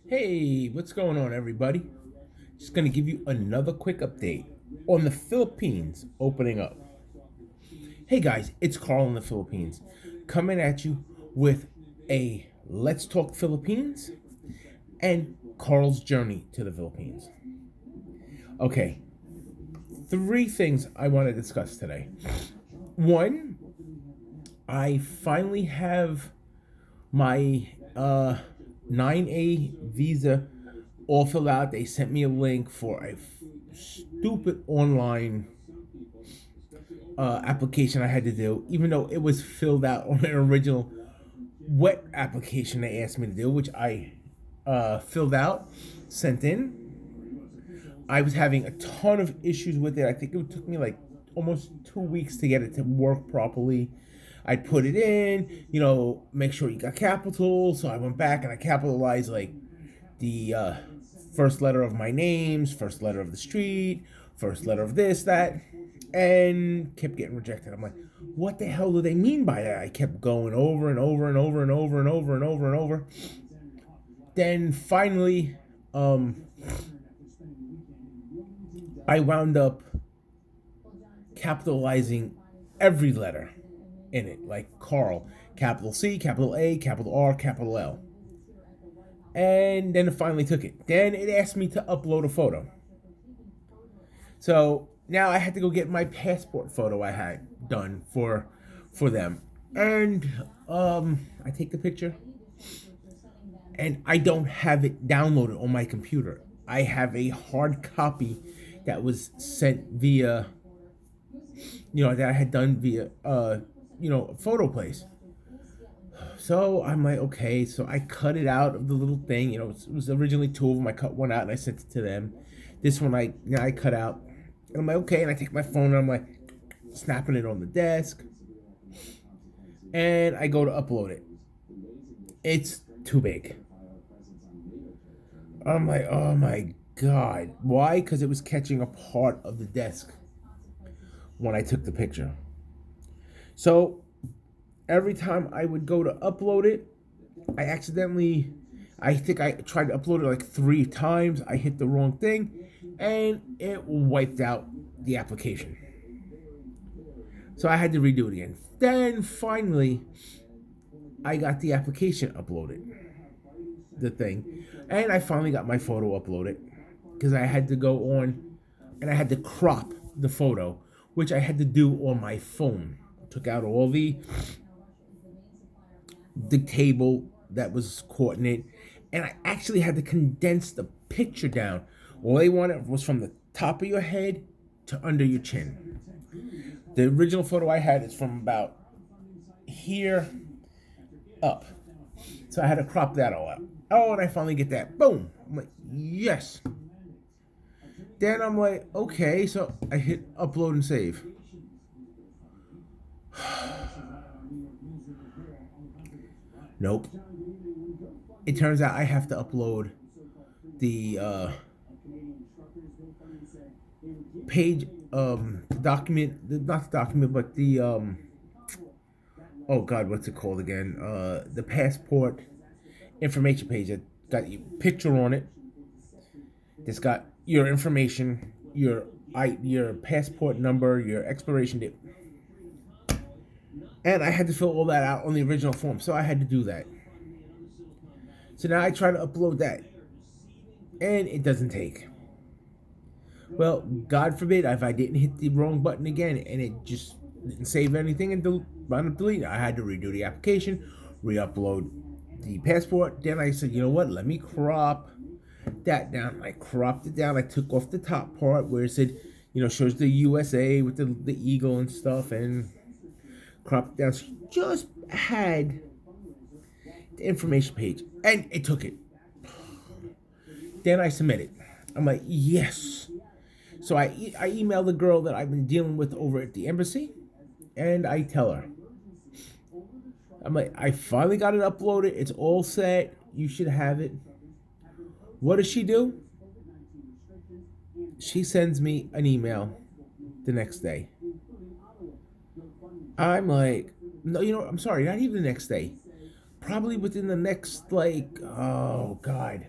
Hey, what's going on, everybody? Just going to give you another quick update on the Philippines opening up. Hey, guys, it's Carl in the Philippines coming at you with a Let's Talk Philippines and Carl's journey to the Philippines. Okay, three things I want to discuss today. One, I finally have my 9A visa all filled out. They sent me a link for a stupid online application I had to do, even though it was filled out on an original wet application they asked me to do, which I filled out, sent in. I was having a ton of issues with it. I think it took me like almost 2 weeks to get it to work properly. I'd put it in, make sure you got capitals. So I went back and I capitalized like the first letter of my names, first letter of the street, first letter of this, that, and kept getting rejected. I'm like, what the hell do they mean by that? I kept going over and over and over and over and over and over and over. Then finally, I wound up capitalizing every letter in it, like Carl, capital C, capital A, capital R, capital L. And then it finally took it. Then it asked me to upload a photo. So now I had to go get my passport photo I had done for them. And I take the picture and I don't have it downloaded on my computer. I have a hard copy that was sent via that I had done via photo place. So I'm like, okay, so I cut it out of the little thing. It was originally two of them. I cut one out and I sent it to them. This one I cut out. And I'm like, okay, and I take my phone and I'm like snapping it on the desk. And I go to upload it. It's too big. I'm like, oh my god. Why? Because it was catching a part of the desk when I took the picture. So every time I would go to upload it, I think I tried to upload it like 3 times. I hit the wrong thing and it wiped out the application. So I had to redo it again. Then finally, I got the application uploaded, the thing, and I finally got my photo uploaded because I had to go on and I had to crop the photo, which I had to do on my phone. Took out all the table that was caught in it, and I actually had to condense the picture down. All they wanted was from the top of your head to under your chin. The original photo I had is from about here up. So I had to crop that all out. Oh, and I finally get that. Boom. I'm like, yes. Then I'm like, okay. So I hit upload and save. Nope. It turns out I have to upload the page document, not the document, but the oh god, what's it called again? The passport information page that got your picture on it. It's got your information, your passport number, your expiration date, and I had to fill all that out on the original form. So I had to do that. So now I try to upload that, and it doesn't take. Well, God forbid if I didn't hit the wrong button again and it just didn't save anything and wound up deleting it. I had to redo the application, re-upload the passport. Then I said, you know what? Let me crop that down. I cropped it down. I took off the top part where it said, shows the USA with the eagle and stuff, and cropped it down. So just had the information page, and it took it. Then I submitted. I'm like, yes. So I emailed the girl that I've been dealing with over at the embassy, and I tell her, I'm like, I finally got it uploaded. It's all set. You should have it. What does she do? She sends me an email the next day. I'm like, no, I'm sorry, not even the next day. Probably within the next, oh God.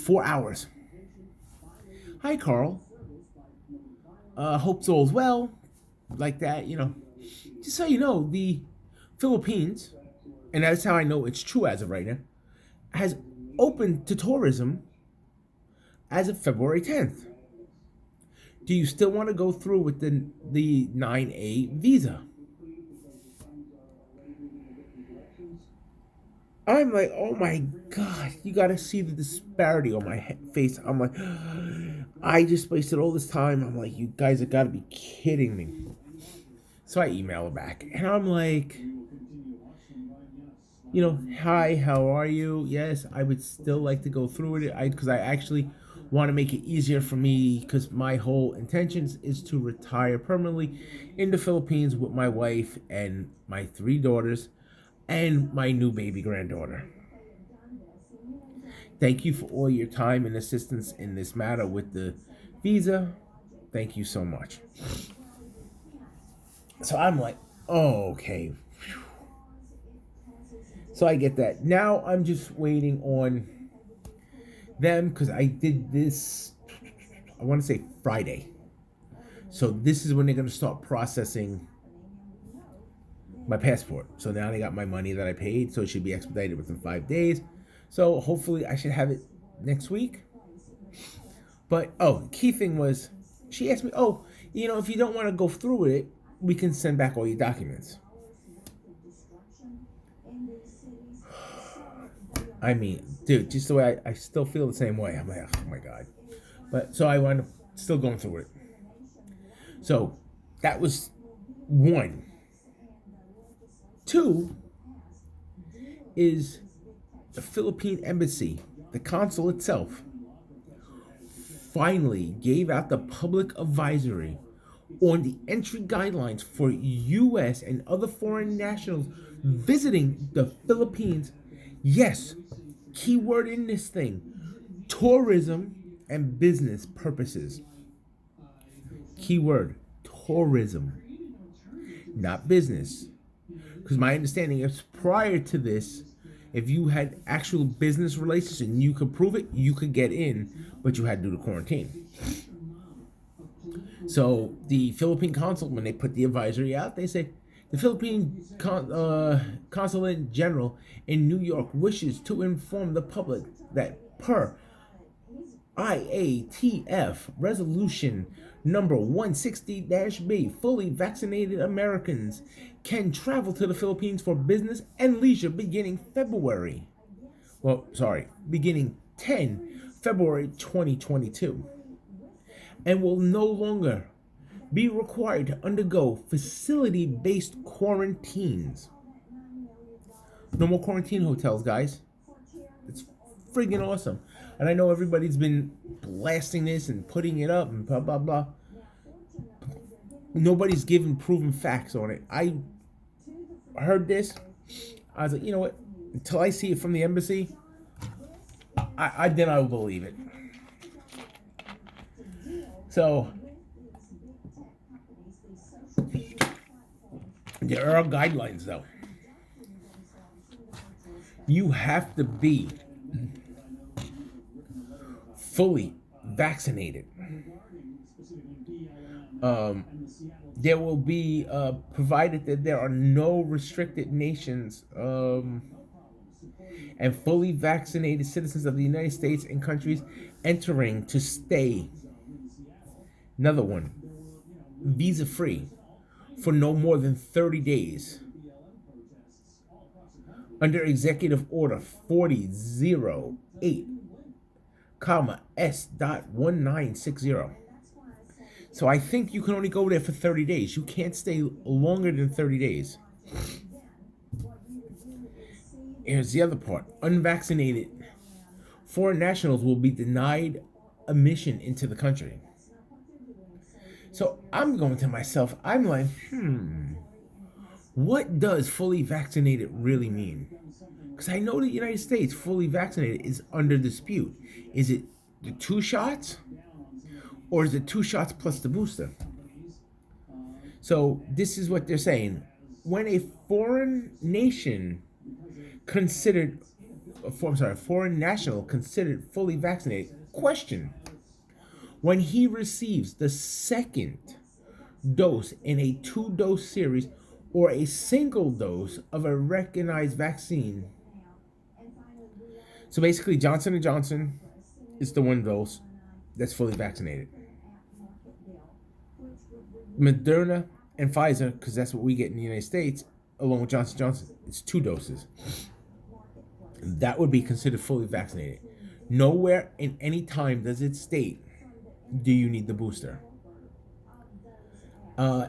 4 hours. Hi, Carl. Hope all's well. Like that, Just so you know, the Philippines, and that's how I know it's true as of right now, has opened to tourism as of February 10th. Do you still want to go through with the 9A visa? I'm like, oh my God, you got to see the disparity on my face. I'm like, I just wasted all this time. I'm like, you guys have got to be kidding me. So I email her back, and I'm like, hi, how are you? Yes, I would still like to go through it because I actually want to make it easier for me because my whole intentions is to retire permanently in the Philippines with my wife and my 3 daughters and my new baby granddaughter. Thank you for all your time and assistance in this matter with the visa. Thank you so much. So I'm like, oh, okay. So I get that. Now I'm just waiting on them because I did this, I want to say Friday. So this is when they're going to start processing my passport. So now they got my money that I paid, so it should be expedited within 5 days. So hopefully I should have it next week. But key thing was she asked me, if you don't want to go through with it, we can send back all your documents. I mean, dude, just the way I still feel the same way. I'm like, oh my God. But so I wound up still going through it. So that was one. Two is the Philippine embassy, the consul itself, finally gave out the public advisory on the entry guidelines for U.S. and other foreign nationals visiting the Philippines. Yes, keyword in this thing, tourism and business purposes. Keyword, tourism, not business. Because my understanding is prior to this, if you had actual business relations and you could prove it, you could get in, but you had to do the quarantine. So the Philippine consul, when they put the advisory out, they say the Philippine Consulate General in New York wishes to inform the public that per IATF Resolution number 160-B, fully vaccinated Americans can travel to the Philippines for business and leisure beginning beginning 10 February 2022, and will no longer be required to undergo facility-based quarantines. No more quarantine hotels, guys. It's friggin' awesome. And I know everybody's been blasting this and putting it up and blah, blah, blah. Nobody's given proven facts on it. I heard this. I was like, you know what? Until I see it from the embassy, then I will believe it. So there are guidelines, though. You have to be fully vaccinated. There will be, provided that there are no restricted nations and fully vaccinated citizens of the United States and countries entering to stay. Another one, visa-free for no more than 30 days. Under Executive Order 4008, S.1960. So I think you can only go there for 30 days. You can't stay longer than 30 days. Here's the other part. Unvaccinated foreign nationals will be denied admission into the country. So I'm going to myself, I'm like, what does fully vaccinated really mean? Because I know the United States fully vaccinated is under dispute. Is it the 2 shots? Or is it 2 shots plus the booster? So this is what they're saying. When a foreign nation considered foreign national considered fully vaccinated? Question: when he receives the second dose in a two-dose series or a single dose of a recognized vaccine. So basically, Johnson & Johnson is the one dose that's fully vaccinated. Moderna and Pfizer, because that's what we get in the United States, along with Johnson & Johnson, it's two doses. That would be considered fully vaccinated. Nowhere in any time does it state, do you need the booster?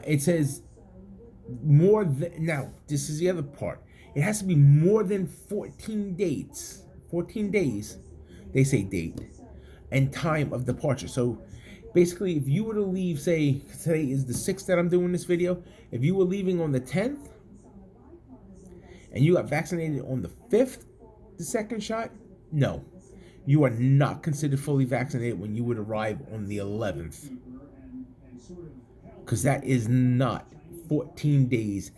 It says more than, now this is the other part. It has to be more than 14 days. 14 days, they say date, and time of departure. So basically, if you were to leave, say today is the 6th that I'm doing this video, if you were leaving on the 10th, and you got vaccinated on the 5th, the second shot, no, you are not considered fully vaccinated when you would arrive on the 11th. Because that is not 14 days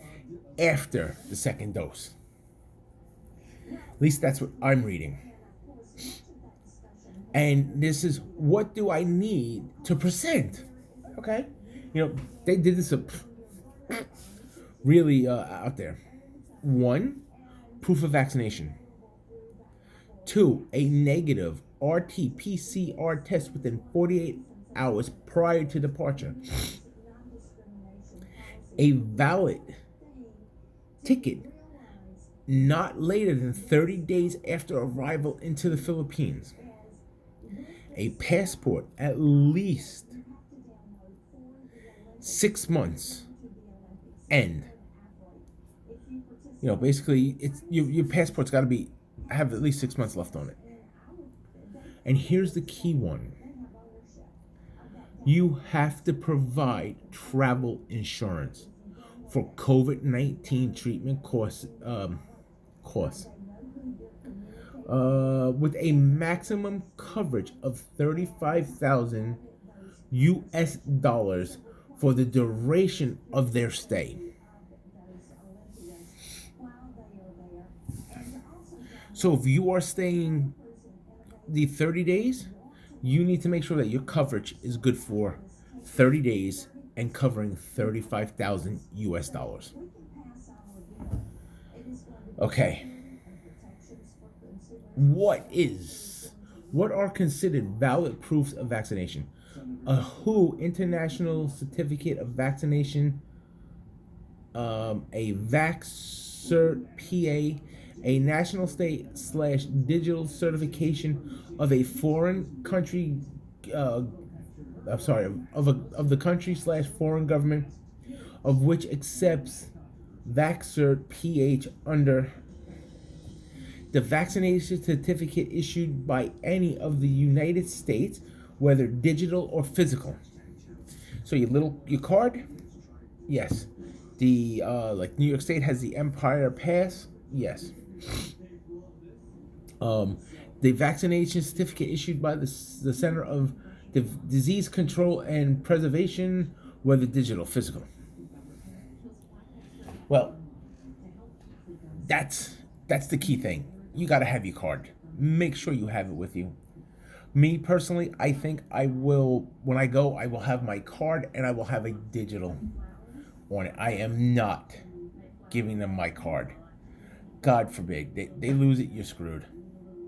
after the second dose. At least that's what I'm reading. And this is, what do I need to present? Okay. You know, they did this really out there. 1, proof of vaccination. 2, a negative RT-PCR test within 48 hours prior to departure. A valid ticket not later than 30 days after arrival into the Philippines. A passport at least 6 months. And, you know, basically, it's your passport's got to have at least 6 months left on it. And here's the key one. You have to provide travel insurance for COVID-19 treatment costs, with a maximum coverage of $35,000 US for the duration of their stay. So if you are staying the 30 days, you need to make sure that your coverage is good for 30 days and covering $35,000 US. Okay. What are considered valid proofs of vaccination? A WHO International Certificate of Vaccination, a VaxCert PA, a national state/digital certification of a foreign country, of the country/foreign government of which accepts VaxCert PH under the vaccination certificate issued by any of the United States, whether digital or physical. So your card, yes. The like New York State has the Empire Pass, yes. The vaccination certificate issued by the Center of Disease Control and Preservation, whether digital, physical. Well, that's the key thing. You got to have your card. Make sure you have it with you. Me personally, I think I will, when I go, I will have my card and I will have a digital on it. I am not giving them my card. God forbid. They lose it, you're screwed.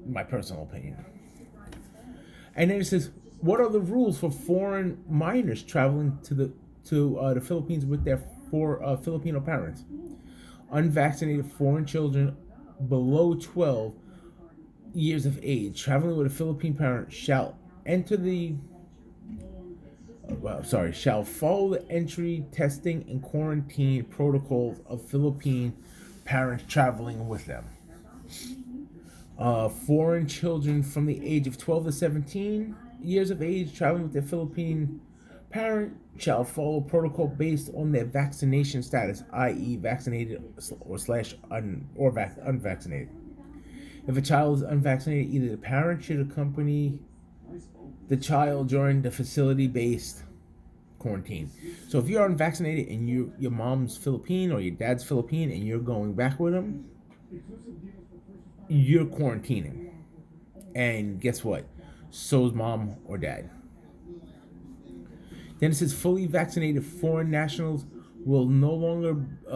My personal opinion. And then it says, what are the rules for foreign minors traveling to the Philippines with their Filipino parents? Unvaccinated foreign children below 12 years of age traveling with a Philippine parent shall follow the entry, testing, and quarantine protocols of Philippine parents traveling with them. Foreign children from the age of 12 to 17 years of age traveling with their Philippine parent shall follow protocol based on their vaccination status, i.e. vaccinated or unvaccinated. If a child is unvaccinated, either the parent should accompany the child during the facility-based quarantine. So if you're unvaccinated and your mom's Philippine or your dad's Philippine and you're going back with them, you're quarantining. And guess what? So's mom or dad. Then it says fully vaccinated foreign nationals will no longer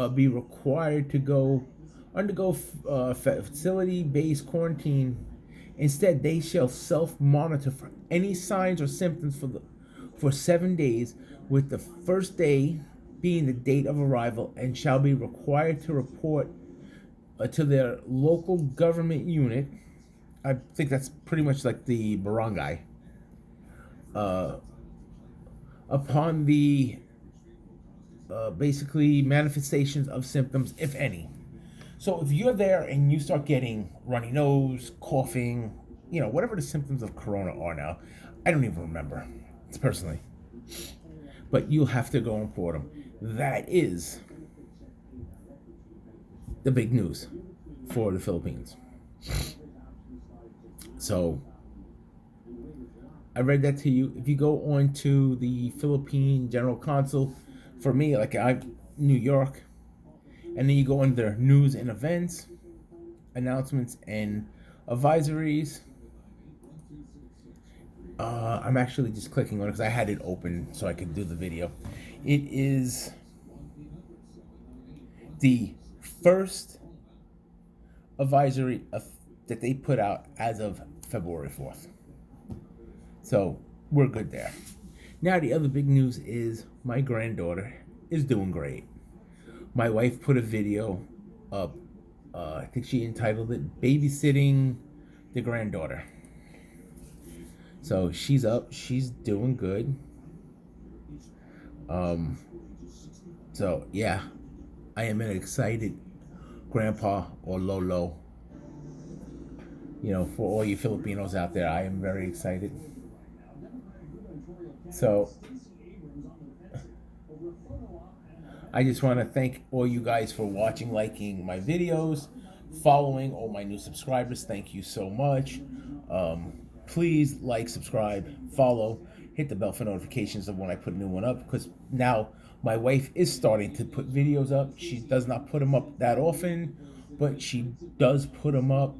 be required to undergo facility-based quarantine. Instead, they shall self-monitor for any signs or symptoms for 7 days, with the first day being the date of arrival, and shall be required to report to their local government unit. I think that's pretty much like the barangay. Upon the basically manifestations of symptoms, if any. So if you're there and you start getting runny nose, coughing, whatever the symptoms of corona are now, I don't even remember. It's personally. But you'll have to go and report them. That is the big news for the Philippines. So I read that to you. If you go on to the Philippine General Consul, for me, like I'm New York, and then you go under news and events, announcements and advisories. I'm actually just clicking on it because I had it open so I could do the video. It is the first advisory that they put out as of February 4th. So we're good there. Now the other big news is my granddaughter is doing great. My wife put a video up. I think she entitled it "Babysitting the Granddaughter." So she's up. She's doing good. So yeah, I am an excited grandpa or lolo. For all you Filipinos out there, I am very excited. So I just want to thank all you guys for watching, liking my videos, following all my new subscribers. Thank you so much. Please like, subscribe, follow, hit the bell for notifications of when I put a new one up, because now my wife is starting to put videos up. She does not put them up that often, but she does put them up.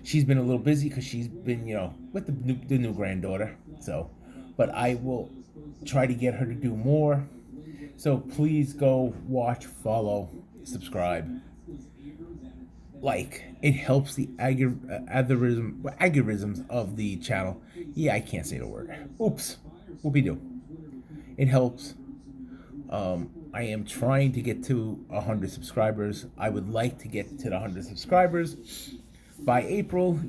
She's been a little busy because she's been, with the new granddaughter. So, but I will try to get her to do more. So please go watch, follow, subscribe, like. It helps the algorithms of the channel. Yeah, I can't say the word. Oops. Whoopie-doo. It helps. I am trying to get to 100 subscribers. I would like to get to the 100 subscribers by April.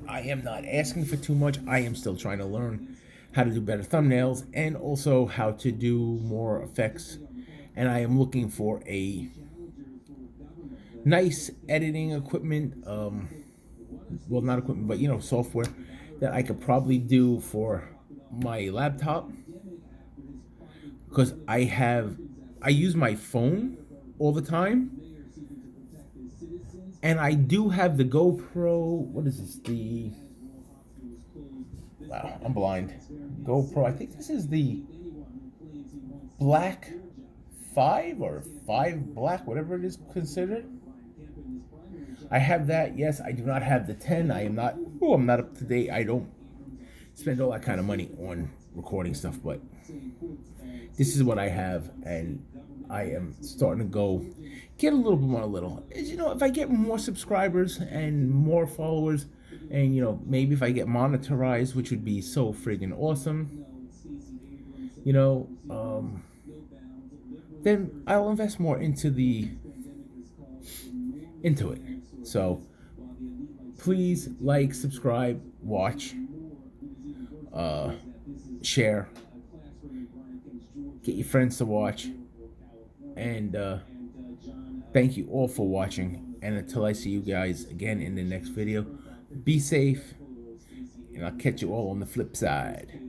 I am not asking for too much. I am still trying to learn how to do better thumbnails and also how to do more effects. And I am looking for a nice editing equipment. Well, not equipment, but software that I could probably do for my laptop. Because I use my phone all the time. And I do have the GoPro. What is this? Wow, I'm blind. GoPro. I think this is the Black 5 or 5 Black, whatever it is considered. I have that. Yes, I do not have the 10. I'm not up to date. I don't spend all that kind of money on recording stuff, but this is what I have, and I am starting to get a little bit more little. If I get more subscribers and more followers, and maybe if I get monetized, which would be so friggin' awesome, then I'll invest more into it. So please like, subscribe, watch, share, get your friends to watch, and thank you all for watching. And until I see you guys again in the next video, be safe, and I'll catch you all on the flip side.